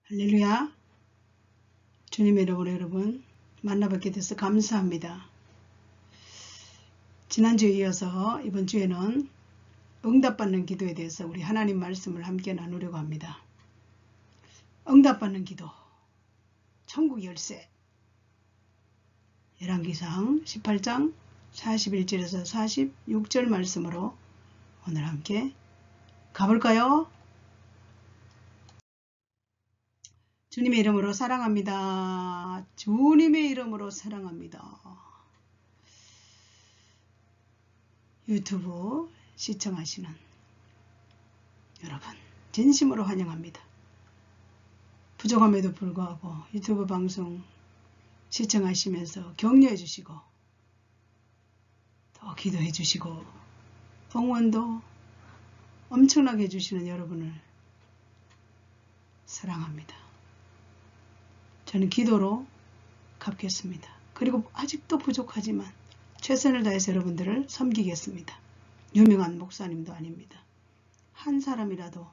할렐루야. 주님의 이름으로 여러분 만나뵙게 돼서 감사합니다. 지난주에 이어서 이번 주에는 응답받는 기도에 대해서 우리 하나님 말씀을 함께 나누려고 합니다. 응답받는 기도, 천국 열쇠. 열왕기상 18장 41절에서 46절 말씀으로 오늘 함께 가볼까요? 주님의 이름으로 사랑합니다. 주님의 이름으로 사랑합니다. 유튜브 시청하시는 여러분 진심으로 환영합니다. 부족함에도 불구하고 유튜브 방송 시청하시면서 격려해 주시고 더 기도해 주시고 응원도 엄청나게 해주시는 여러분을 사랑합니다. 저는 기도로 갚겠습니다. 그리고 아직도 부족하지만 최선을 다해서 여러분들을 섬기겠습니다. 유명한 목사님도 아닙니다. 한 사람이라도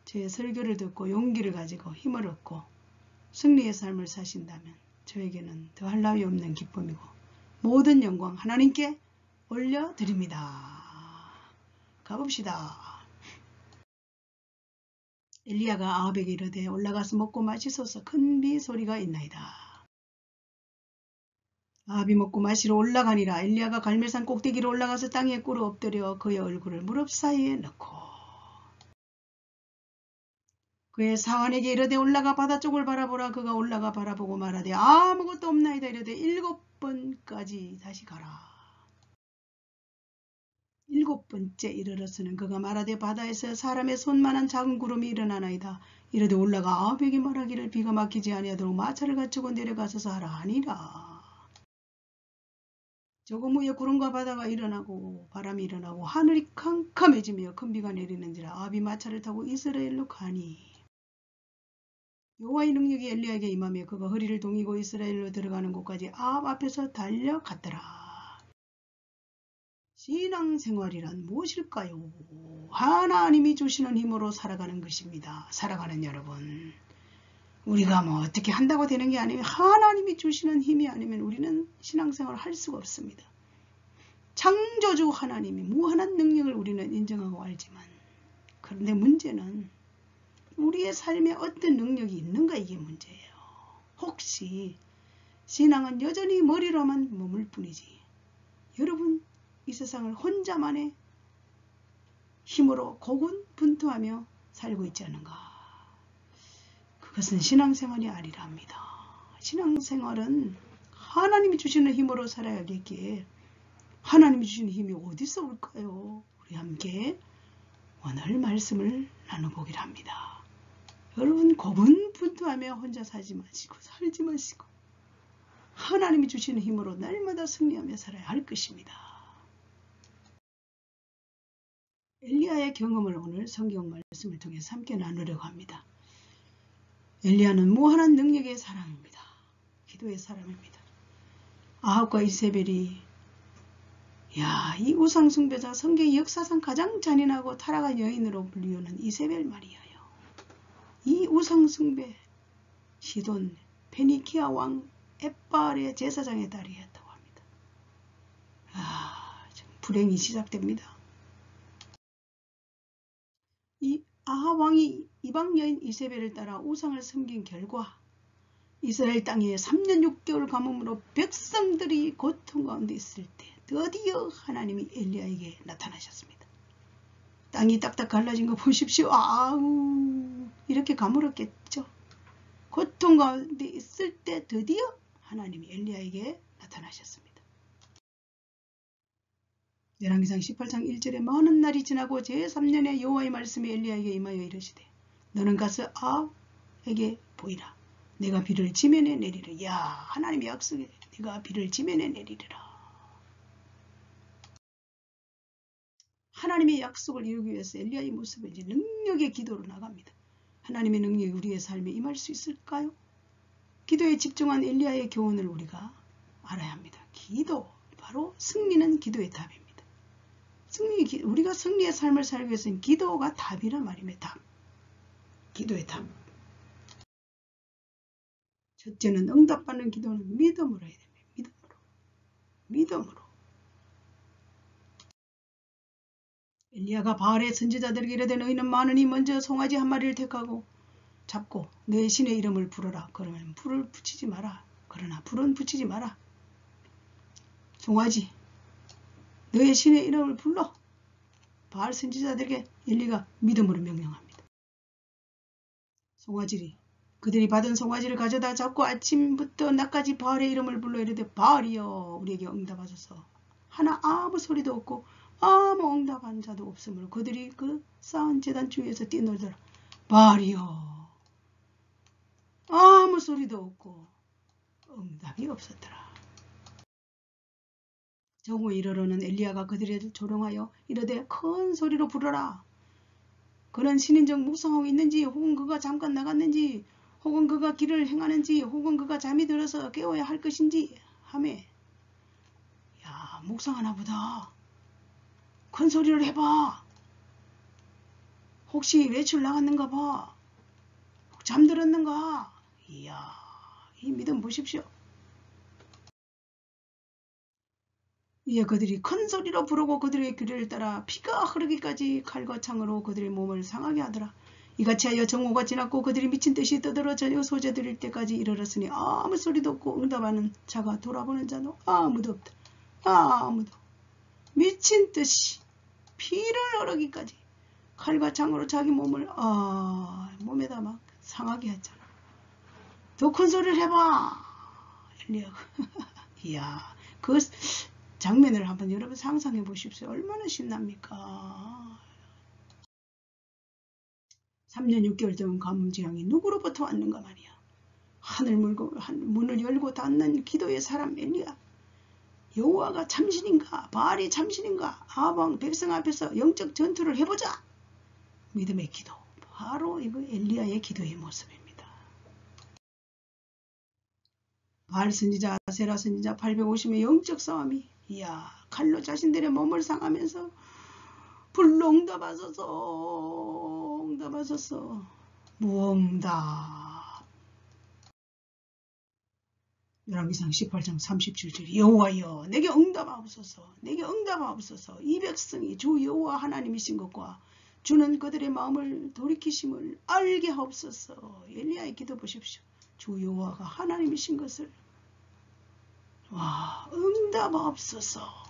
제 설교를 듣고 용기를 가지고 힘을 얻고 승리의 삶을 사신다면 저에게는 더할 나위 없는 기쁨이고 모든 영광 하나님께 올려드립니다. 가봅시다. 엘리야가 아합에게 이르되 올라가서 먹고 마시소서 큰 비 소리가 있나이다. 아합이 먹고 마시러 올라가니라. 엘리야가 갈멜산 꼭대기로 올라가서 땅에 꿇어 엎드려 그의 얼굴을 무릎 사이에 넣고 그의 사환에게 이르되 올라가 바다 쪽을 바라보라. 그가 올라가 바라보고 말하되 아무것도 없나이다. 이르되 7번까지 다시 가라. 7번째 이르러서는 그가 말하되 바다에서 사람의 손만한 작은 구름이 일어나나이다. 이르되 올라가 아합에게 말하기를 비가 막히지 아니하도록 마차를 갖추고 내려가서서 하라 하니라. 조금 후에 구름과 바다가 일어나고 바람이 일어나고 하늘이 캄캄해지며 큰 비가 내리는지라. 아합이 마차를 타고 이스라엘로 가니 여호와의 능력이 엘리야에게 임하며 그가 허리를 동이고 이스라엘로 들어가는 곳까지 아합 앞에서 달려갔더라. 신앙생활이란 무엇일까요? 하나님이 주시는 힘으로 살아가는 것입니다. 살아가는 여러분, 우리가 뭐 어떻게 한다고 되는 게 아니에요. 하나님이 주시는 힘이 아니면 우리는 신앙생활을 할 수가 없습니다. 창조주 하나님이 무한한 능력을 우리는 인정하고 알지만 그런데 문제는 우리의 삶에 어떤 능력이 있는가, 이게 문제예요. 혹시 신앙은 여전히 머리로만 머물 뿐이지 여러분 이 세상을 혼자만의 힘으로 고군분투하며 살고 있지 않은가. 그것은 신앙생활이 아니랍니다. 신앙생활은 하나님이 주시는 힘으로 살아야 하겠기에 하나님이 주시는 힘이 어디서 올까요? 우리 함께 오늘 말씀을 나눠보기를 합니다. 여러분 고군분투하며 혼자 살지 마시고 하나님이 주시는 힘으로 날마다 승리하며 살아야 할 것입니다. 엘리야의 경험을 오늘 성경 말씀을 통해서 함께 나누려고 합니다. 엘리야는 무한한 능력의 사람입니다. 기도의 사람입니다. 아합과 이세벨이 이 우상 숭배자, 성경의 역사상 가장 잔인하고 타락한 여인으로 불리우는 이세벨 말이에요. 이 우상 숭배 시돈 페니키아 왕 엣바알의 제사장의 딸이었다고 합니다. 불행이 시작됩니다. 이 아합 왕이 이방 여인 이세벨을 따라 우상을 섬긴 결과 이스라엘 땅에 3년 6개월 가뭄으로 백성들이 고통 가운데 있을 때 드디어 하나님이 엘리야에게 나타나셨습니다. 땅이 딱딱 갈라진 거 보십시오. 이렇게 가물었겠죠. 고통 가운데 있을 때 드디어 하나님이 엘리야에게 나타나셨습니다. 열왕기상 18장 1절에 많은 날이 지나고 제3년에 여호와의 말씀이 엘리야에게 임하여 이르시되 너는 가서 아합에게 보이라. 내가 비를 지면에 내리라. 하나님의 약속에 내가 비를 지면에 내리리라. 하나님의 약속을 이루기 위해서 엘리야의 모습은 이제 능력의 기도로 나갑니다. 하나님의 능력이 우리의 삶에 임할 수 있을까요? 기도에 집중한 엘리야의 교훈을 우리가 알아야 합니다. 기도, 바로 승리는 기도의 답입니다. 우리가 승리의 삶을 살기 위해서는 기도가 답이란 말입니다. 답. 기도의 답. 첫째는 응답받는 기도는 믿음으로 해야 됩니다. 믿음으로. 엘리야가 바알의 선지자들에게 이르되 너희는 많으니 먼저 송아지 한 마리를 택하고 잡고 내 신의 이름을 부르라. 그러면 불을 붙이지 마라. 그러나 불은 붙이지 마라. 송아지 너의 신의 이름을 불러. 바알 선지자들에게 엘리가 믿음으로 명령합니다. 송아지리 그들이 받은 송아지를 가져다 잡고 아침부터 낮까지 바알의 이름을 불러 이르되 바알이여 우리에게 응답하소서. 하나 아무 소리도 없고 아무 응답한 자도 없으므로 그들이 그 쌓은 제단 중에서 뛰놀더라. 바알이여 아무 소리도 없고 응답이 없었더라. 정오 이르러는 엘리야가 그들을 조롱하여 이르되 큰 소리로 부르라. 그는 신인적 묵상하고 있는지 혹은 그가 잠깐 나갔는지 혹은 그가 길을 행하는지 혹은 그가 잠이 들어서 깨워야 할 것인지 하매 야 묵상하나 보다. 큰 소리를 해봐. 혹시 외출 나갔는가 봐. 잠들었는가. 이야 이 믿음 보십시오. 이에 그들이 큰 소리로 부르고 그들의 규례를 따라 피가 흐르기까지 칼과 창으로 그들의 몸을 상하게 하더라. 이같이 하여 정오가 지났고 그들이 미친 듯이 떠들어 저녁 소재 드릴 때까지 이르렀으니 아무 소리도 없고 응답하는 자가 돌아보는 자도 아무도 없다. 아무도. 미친 듯이 피를 흐르기까지 칼과 창으로 자기 몸을 몸에다 막 상하게 했잖아. 더 큰 소리를 해봐. 엘리야가 이야 그 장면을 한번 여러분 상상해 보십시오. 얼마나 신납니까? 3년 6개월 동안 가뭄 재앙이 누구로부터 왔는가 말이야. 하늘 물고 문을 열고 닫는 기도의 사람 엘리야. 여호와가 참신인가 바알이 참신인가 아방 백성 앞에서 영적 전투를 해보자. 믿음의 기도. 바로 이거 엘리야의 기도의 모습입니다. 바알 선지자 아세라 선지자 850의 영적 싸움이 이야 칼로 자신들의 몸을 상하면서 불로 응답하소서 응답하소서 무응답. 열왕기상 18장 37절 여호와여 내게 응답하옵소서 내게 응답하옵소서. 이 백성이 주 여호와 하나님이신 것과 주는 그들의 마음을 돌이키심을 알게 하옵소서. 엘리야의 기도 보십시오. 주 여호와가 하나님이신 것을 와 응답하옵소서.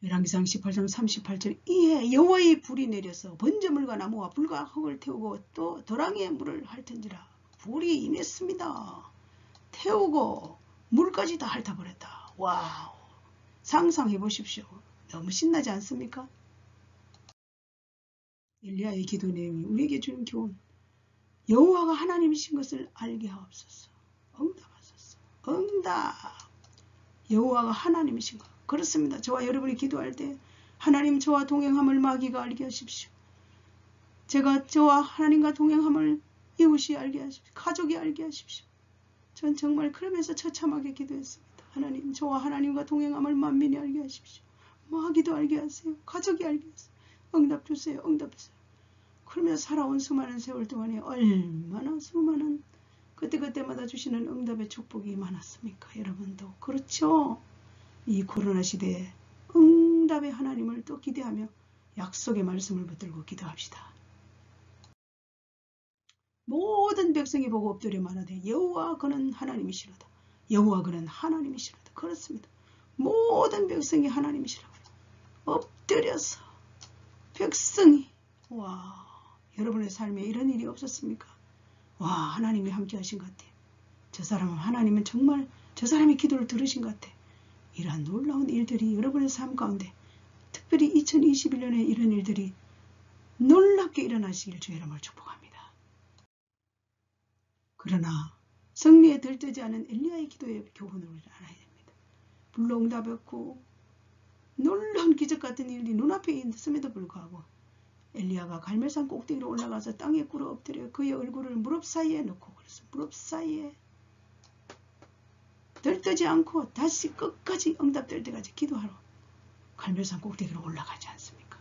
열왕기상 18장 38절 이에 여호와의 불이 내려서 번제물과 나무와 불과 흙을 태우고 또 도랑의 물을 핥은지라. 불이 임했습니다. 태우고 물까지 다 핥아버렸다. 와우 상상해 보십시오. 너무 신나지 않습니까? 엘리야의 기도 내용이 우리에게 주는 교훈. 여호와가 하나님이신 것을 알게 하옵소서. 응답하소서. 응답. 여호와가 하나님이신 것. 그렇습니다. 저와 여러분이 기도할 때 하나님 저와 동행함을 마귀가 알게 하십시오. 제가 저와 하나님과 동행함을 이웃이 알게 하십시오. 가족이 알게 하십시오. 전 정말 그러면서 처참하게 기도했습니다. 하나님 저와 하나님과 동행함을 만민이 알게 하십시오. 마귀도 알게 하세요. 가족이 알게 하세요. 응답 주세요. 응답 주세요. 그러면서 살아온 수많은 세월 동안에 얼마나 수많은 그때그때마다 주시는 응답의 축복이 많았습니까? 여러분도 그렇죠? 이 코로나 시대에 응답의 하나님을 또 기대하며 약속의 말씀을 붙들고 기도합시다. 모든 백성이 보고 엎드려 말하되 여호와 그는 하나님이시로다. 여호와 그는 하나님이시로다. 그렇습니다. 모든 백성이 하나님이시라고 엎드려서 백성이 와 여러분의 삶에 이런 일이 없었습니까? 와 하나님이 함께 하신 것 같아요. 저 사람은 하나님은 정말 저 사람의 기도를 들으신 것 같아요. 이러한 놀라운 일들이 여러분의 삶 가운데 특별히 2021년에 이런 일들이 놀랍게 일어나시길 주의 이름으로 축복합니다. 그러나 승리에 들뜨지 않은 엘리야의 기도의 교훈을 우리는 알아야 됩니다. 불로 응답했고 놀라운 기적 같은 일이 눈앞에 있음에도 불구하고 엘리야가 갈멜산 꼭대기로 올라가서 땅에 꿇어 엎드려 그의 얼굴을 무릎 사이에 넣고 그래서 무릎 사이에 들뜨지 않고 다시 끝까지 응답될 때까지 기도하러 갈멜산 꼭대기로 올라가지 않습니까?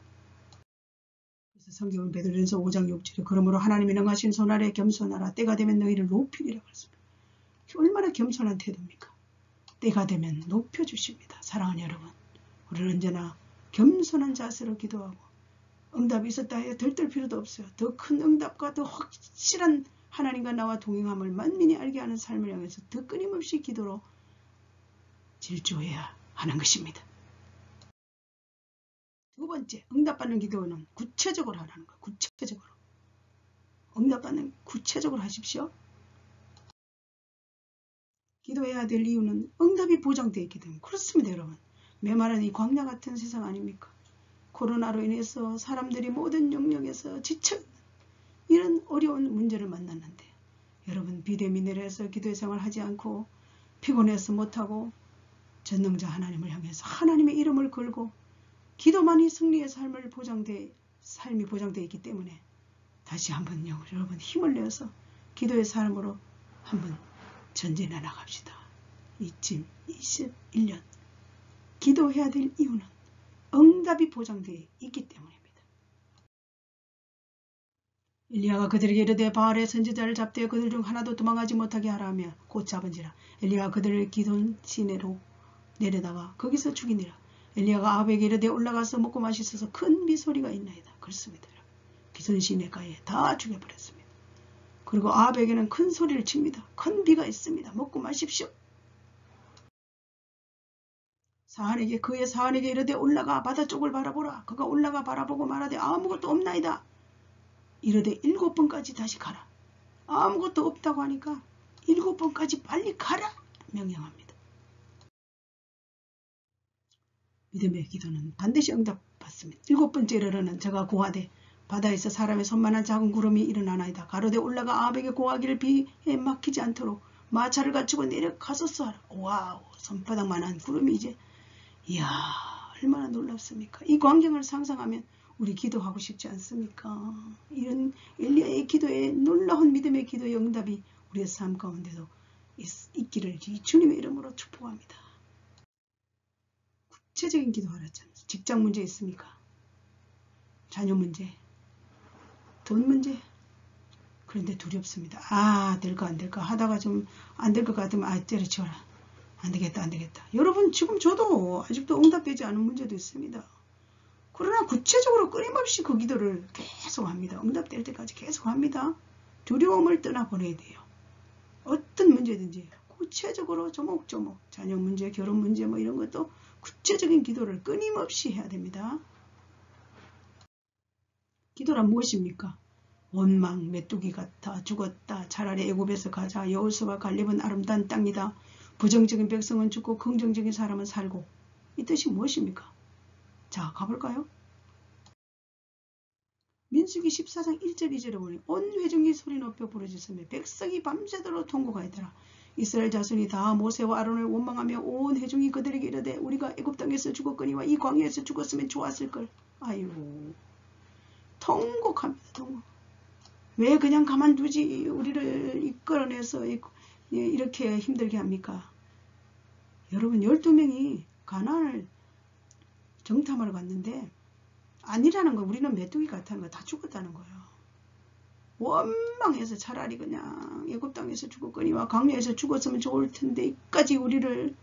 그래서 성경은 베드로전서 5장 6절에 그러므로 하나님이 능하신 손 아래 겸손하라. 때가 되면 너희를 높이리라 그랬습니다. 얼마나 겸손한 태도입니까? 때가 되면 높여주십니다. 사랑하는 여러분, 우리는 언제나 겸손한 자세로 기도하고 응답이 있었다 해야 들뜰 필요도 없어요. 더 큰 응답과 더 확실한 하나님과 나와 동행함을 만민이 알게 하는 삶을 향해서 더 끊임없이 기도로 질주해야 하는 것입니다. 두 번째, 응답받는 기도는 구체적으로 하라는 거예요. 구체적으로. 응답받는 구체적으로 하십시오. 기도해야 될 이유는 응답이 보장되어 있기 때문에 그렇습니다. 여러분. 메마른 이 광야 같은 세상 아닙니까? 코로나로 인해서 사람들이 모든 영역에서 지쳐 이런 어려운 문제를 만났는데 여러분 비대미 내려서 기도의 생활을 하지 않고 피곤해서 못하고 전능자 하나님을 향해서 하나님의 이름을 걸고 기도만이 승리의 삶이 보장되어 있기 때문에 다시 한번 여러분 힘을 내어서 기도의 삶으로 한번 전진해 나갑시다. 2021년 기도해야 될 이유는 응답이 보장되어 있기 때문입니다. 엘리야가 그들에게 이르되 바알의 선지자를 잡되 그들 중 하나도 도망하지 못하게 하라 하며 곧 잡은지라. 엘리야가 그들을 기돈 시내로 내려다가 거기서 죽이니라. 엘리야가 아합에게 이르되 올라가서 먹고 마시소서 큰 비소리가 있나이다. 그렇습니다. 기돈 시내가에 다 죽여버렸습니다. 그리고 아합에게는 큰 소리를 칩니다. 큰 비가 있습니다. 먹고 마십시오. 그의 사환에게 이르되 올라가 바다 쪽을 바라보라. 그가 올라가 바라보고 말하되 아무것도 없나이다. 이르되 7번까지 다시 가라. 아무것도 없다고 하니까 7번까지 빨리 가라 명령합니다. 믿음의 기도는 반드시 응답받습니다. 7번째로는 저가 고하되 바다에서 사람의 손만한 작은 구름이 일어나나이다. 가로되 올라가 아합에게 고하기를 비에 막히지 않도록 마차를 갖추고 내려가소서 하라. 와우, 손바닥만한 구름이 이제 이야 얼마나 놀랍습니까? 이 광경을 상상하면 우리 기도하고 싶지 않습니까? 이런 엘리야의 기도에 놀라운 믿음의 기도의 응답이 우리의 삶 가운데도 있기를 주님의 이름으로 축복합니다. 구체적인 기도하라잖아요. 직장 문제 있습니까? 자녀 문제, 돈 문제. 그런데 두렵습니다. 될까 안 될까 하다가 좀 안 될 것 같으면 때려치워라. 안 되겠다. 여러분 지금 저도 아직도 응답되지 않은 문제도 있습니다. 그러나 구체적으로 끊임없이 그 기도를 계속합니다. 응답될 때까지 계속합니다. 두려움을 떠나보내야 돼요. 어떤 문제든지 구체적으로 조목조목 자녀 문제, 결혼 문제 뭐 이런 것도 구체적인 기도를 끊임없이 해야 됩니다. 기도란 무엇입니까? 원망, 메뚜기 같아 죽었다. 차라리 애굽에서 가자. 여호수아와 갈렙은 아름다운 땅이다. 부정적인 백성은 죽고 긍정적인 사람은 살고. 이 뜻이 무엇입니까? 자, 가볼까요? 민수기 14장 1절 2절에 보니 온 회중이 소리 높여 부르짖으며 백성이 밤새도록 통곡하였더라. 이스라엘 자손이 다 모세와 아론을 원망하며 온 회중이 그들에게 이르되 우리가 애굽 땅에서 죽었거니와 이 광야에서 죽었으면 좋았을걸. 아유, 통곡합니다. 통곡. 왜 그냥 가만두지 우리를 이끌어내서 이렇게 힘들게 합니까? 여러분 12명이 가나안을 정탐하러 갔는데 아니라는 거, 우리는 메뚜기 같다는 거, 다 죽었다는 거예요. 원망해서 차라리 그냥 애굽 땅에서 죽었거니와 광야에서 죽었으면 좋을 텐데 이까지 우리를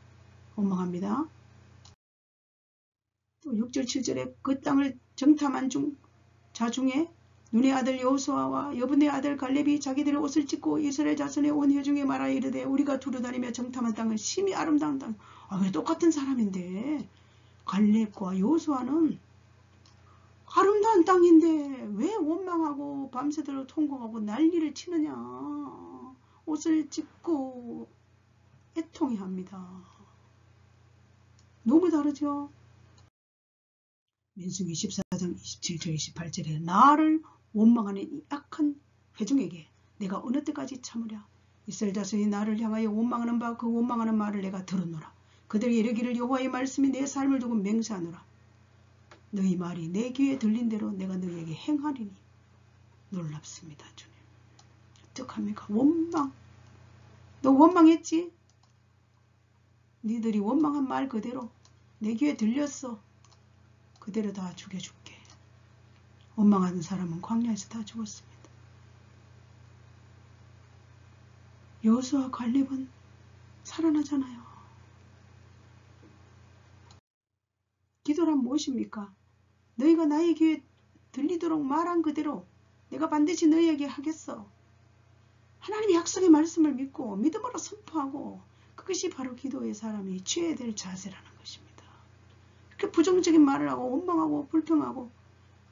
원망합니다. 또 6절 7절에 그 땅을 정탐한 자 중에 눈의 아들 여호수아와 여분의 아들 갈렙이 자기들의 옷을 찢고 이스라엘 자손의 온 회중에 말하여 이르되 우리가 두루다니며 정탐한 땅은 심히 아름다운 땅. 왜 똑같은 사람인데 갈렙과 여호수아는 아름다운 땅인데 왜 원망하고 밤새도록 통곡하고 난리를 치느냐. 옷을 찢고 애통해합니다. 너무 다르죠. 민수기 14장 27절 28절에 나를 원망하는 이 악한 회중에게 내가 어느 때까지 참으랴. 이스라엘 자손이 나를 향하여 원망하는 바 그 원망하는 말을 내가 들었노라. 그들이 이르기를 여호와의 말씀이 내 삶을 두고 맹세하노라. 너희 말이 내 귀에 들린 대로 내가 너희에게 행하리니. 놀랍습니다. 주님. 어떡합니까? 원망. 너 원망했지? 니들이 원망한 말 그대로 내 귀에 들렸어. 그대로 다 죽여줄게. 원망하는 사람은 광야에서 다 죽었습니다. 여호수아 갈렙은 살아나잖아요. 기도란 무엇입니까? 너희가 나의 귀에 들리도록 말한 그대로 내가 반드시 너희에게 하겠어. 하나님의 약속의 말씀을 믿고 믿음으로 선포하고, 그것이 바로 기도의 사람이 취해야 될 자세라는 것입니다. 그렇게 부정적인 말을 하고 원망하고 불평하고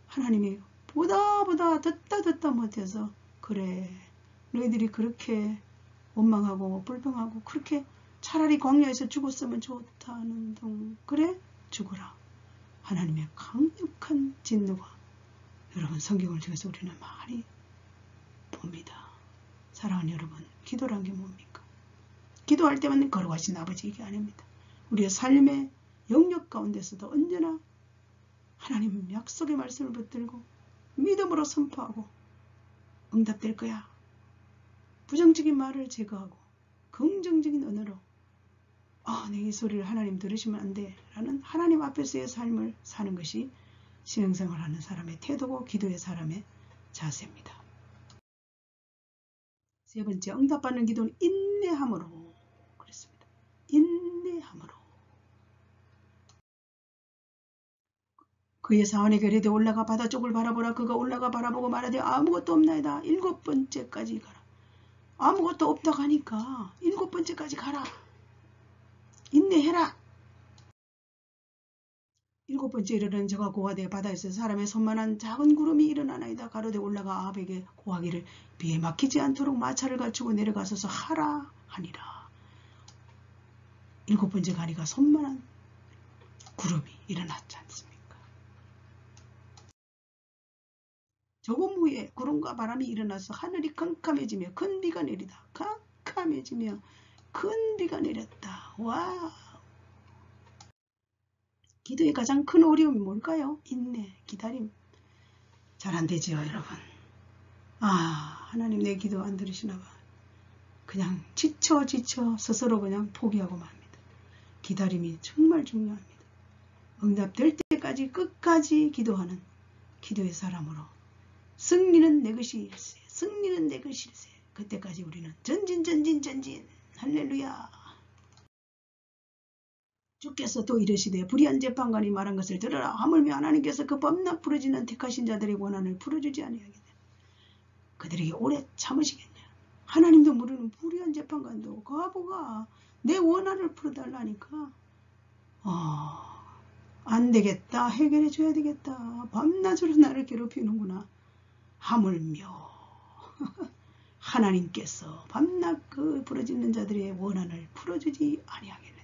하나님이 보다 듣다 못해서, 그래 너희들이 그렇게 원망하고 불평하고 그렇게 차라리 광야에서 죽었으면 좋다는 둥, 그래 죽어라. 하나님의 강력한 진노가 여러분 성경을 통해서 우리는 많이 봅니다. 사랑하는 여러분, 기도란 게 뭡니까? 기도할 때만 거룩하신 아버지 얘기 아닙니다. 우리의 삶의 영역 가운데서도 언제나 하나님 약속의 말씀을 붙들고 믿음으로 선포하고 응답될 거야. 부정적인 말을 제거하고 긍정적인 언어로 내 이 소리를 하나님 들으시면 안 돼 라는 하나님 앞에서의 삶을 사는 것이 신앙생활하는 사람의 태도고 기도의 사람의 자세입니다. 세 번째, 응답받는 기도는 인내함으로 그랬습니다. 인내함으로. 그의 사원의 결의대 올라가 바다 쪽을 바라보라. 그가 올라가 바라보고 말하되 아무것도 없나이다. 7번째까지 가라. 아무것도 없다 가니까 7번째까지 가라. 인내해라. 7번째 이르는 저가 고하되 바다에서 사람의 손만한 작은 구름이 일어나나이다. 가로되 올라가 아합에게 고하기를 비에 막히지 않도록 마차를 갖추고 내려가서서 하라 하니라. 7번째 가니까 손만한 구름이 일어났지 않습니까? 조금 후에 구름과 바람이 일어나서 하늘이 캄캄해지며 큰 비가 내리다. 캄캄해지며 큰 비가 내렸다. 와! 기도의 가장 큰 어려움이 뭘까요? 인내, 기다림. 잘 안 되지요, 여러분. 하나님 내 기도 안 들으시나 봐. 그냥 지쳐 스스로 그냥 포기하고 맙니다. 기다림이 정말 중요합니다. 응답될 때까지 끝까지 기도하는 기도의 사람으로 승리는 내 것일세. 승리는 내 것일세. 그때까지 우리는 전진 할렐루야. 주께서 또 이르시되 불의한 재판관이 말한 것을 들으라. 하물며 하나님께서 그 범람 부러지는 택하신 자들의 원한을 풀어주지 아니하겠냐. 그들에게 오래 참으시겠냐. 하나님도 모르는 불의한 재판관도 과부가 내 원한을 풀어달라니까 안 되겠다. 해결해 줘야 되겠다. 밤낮으로 나를 괴롭히는구나. 하물며 하나님께서 밤낮 그 부러지는 자들의 원한을 풀어주지 아니하겠느냐.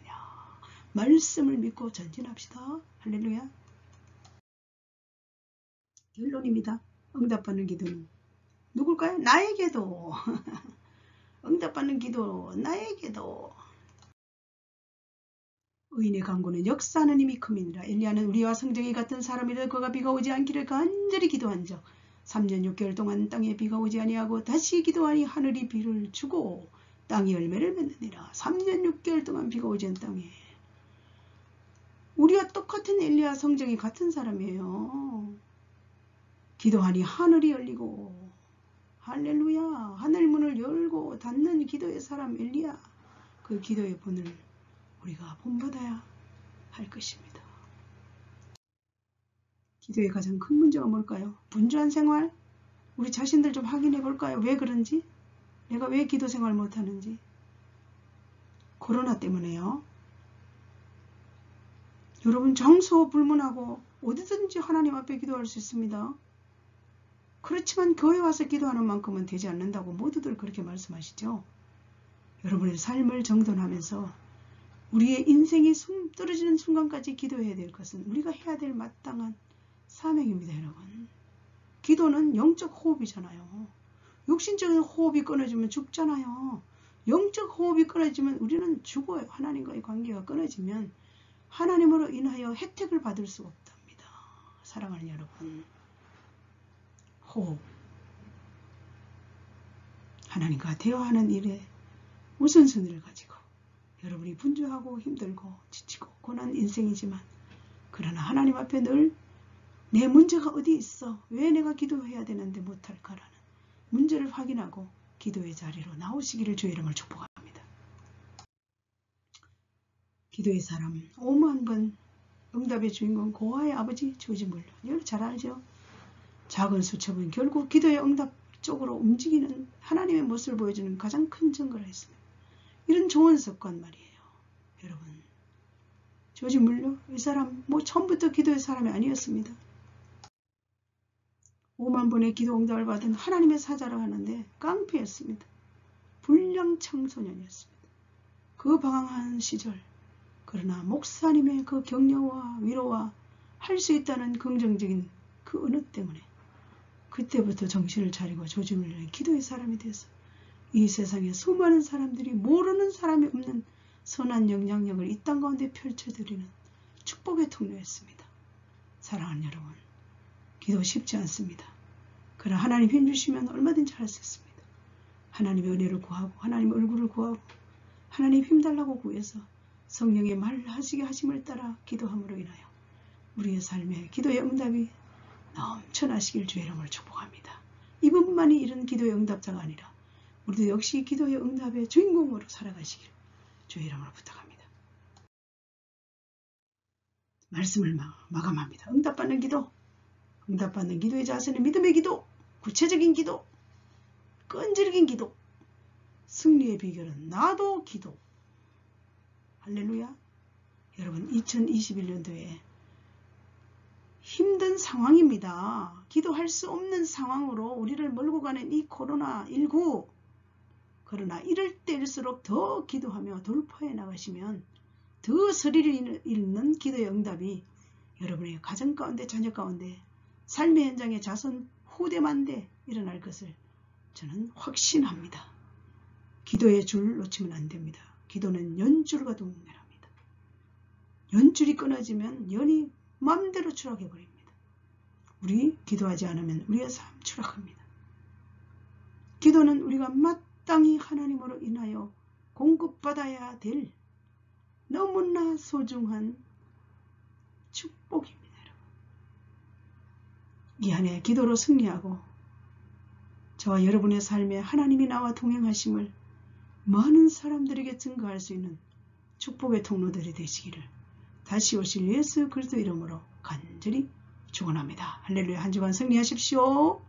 말씀을 믿고 전진합시다. 할렐루야. 결론입니다. 응답받는 기도는 누굴까요? 나에게도. 응답받는 기도 나에게도. 의인의 간구는 역사하는 힘이 큼이니라. 엘리야는 우리와 성정이 같은 사람이라. 그가 비가 오지 않기를 간절히 기도한 적 3년 6개월 동안 땅에 비가 오지 아니하고 다시 기도하니 하늘이 비를 주고 땅이 열매를 맺느니라. 3년 6개월 동안 비가 오지 않은 땅에. 우리와 똑같은 엘리야 성정이 같은 사람이에요. 기도하니 하늘이 열리고 할렐루야. 하늘문을 열고 닫는 기도의 사람 엘리야. 그 기도의 본을 우리가 본받아야 할 것입니다. 기도의 가장 큰 문제가 뭘까요? 분주한 생활? 우리 자신들 좀 확인해 볼까요? 왜 그런지? 내가 왜 기도 생활 못하는지? 코로나 때문에요. 여러분 장소 불문하고 어디든지 하나님 앞에 기도할 수 있습니다. 그렇지만 교회 와서 기도하는 만큼은 되지 않는다고 모두들 그렇게 말씀하시죠. 여러분의 삶을 정돈하면서 우리의 인생이 떨어지는 순간까지 기도해야 될 것은 우리가 해야 될 마땅한 사명입니다. 여러분. 기도는 영적 호흡이잖아요. 육신적인 호흡이 끊어지면 죽잖아요. 영적 호흡이 끊어지면 우리는 죽어요. 하나님과의 관계가 끊어지면 하나님으로 인하여 혜택을 받을 수 없답니다. 사랑하는 여러분. 호흡. 하나님과 대화하는 일에 우선순위를 가지고 여러분이 분주하고 힘들고 지치고 고난 인생이지만 그러나 하나님 앞에 늘 내 문제가 어디 있어? 왜 내가 기도해야 되는데 못할까라는 문제를 확인하고 기도의 자리로 나오시기를 주의 이름을 축복합니다. 기도의 사람 5만 번 응답의 주인공 고아의 아버지 조지 물러. 여러분 잘 알죠? 작은 수첩은 결국 기도의 응답 쪽으로 움직이는 하나님의 모습을 보여주는 가장 큰 증거라 했습니다. 이런 좋은 습관 말이에요. 여러분 조지 물러 이 사람 처음부터 기도의 사람이 아니었습니다. 5만 번의 기도 응답을 받은 하나님의 사자라고 하는데 깡패였습니다. 불량 청소년이었습니다. 그 방황한 시절 그러나 목사님의 그 격려와 위로와 할 수 있다는 긍정적인 그 은혜 때문에 그때부터 정신을 차리고 조지 물러의 기도의 사람이 되어서 이 세상에 수많은 사람들이 모르는 사람이 없는 선한 영향력을 이 땅 가운데 펼쳐드리는 축복의 통로였습니다. 사랑하는 여러분, 기도 쉽지 않습니다. 그러나 하나님 힘주시면 얼마든지 할 수 있습니다. 하나님의 은혜를 구하고 하나님의 얼굴을 구하고 하나님 힘달라고 구해서 성령의 말하시게 하심을 따라 기도함으로 인하여 우리의 삶에 기도의 응답이 넘쳐나시길 주의 이름으로 축복합니다. 이분만이 이런 기도의 응답자가 아니라 우리도 역시 기도의 응답의 주인공으로 살아가시길 주의 이름으로 부탁합니다. 말씀을 마감합니다. 응답받는 기도, 응답받는 기도의 자세는 믿음의 기도, 구체적인 기도, 끈질긴 기도, 승리의 비결은 나도 기도. 할렐루야. 여러분 2021년도에 힘든 상황입니다. 기도할 수 없는 상황으로 우리를 몰고 가는 이 코로나19. 그러나 이럴 때일수록 더 기도하며 돌파해 나가시면 더 서리를 잇는 기도의 응답이 여러분의 가정 가운데 자녀 가운데 삶의 현장에 자손 후대만대 일어날 것을 저는 확신합니다. 기도의 줄 놓치면 안 됩니다. 기도는 연줄과 동일합니다. 연줄이 끊어지면 연이 마음대로 추락해버립니다. 우리 기도하지 않으면 우리의 삶 추락합니다. 기도는 우리가 마땅히 하나님으로 인하여 공급받아야 될 너무나 소중한 축복입니다. 여러분. 이 안에 기도로 승리하고 저와 여러분의 삶에 하나님이 나와 동행하심을 많은 사람들에게 증거할 수 있는 축복의 통로들이 되시기를 다시 오실 예수 그리스도 이름으로 간절히 축원합니다. 할렐루야. 한 주간 승리하십시오.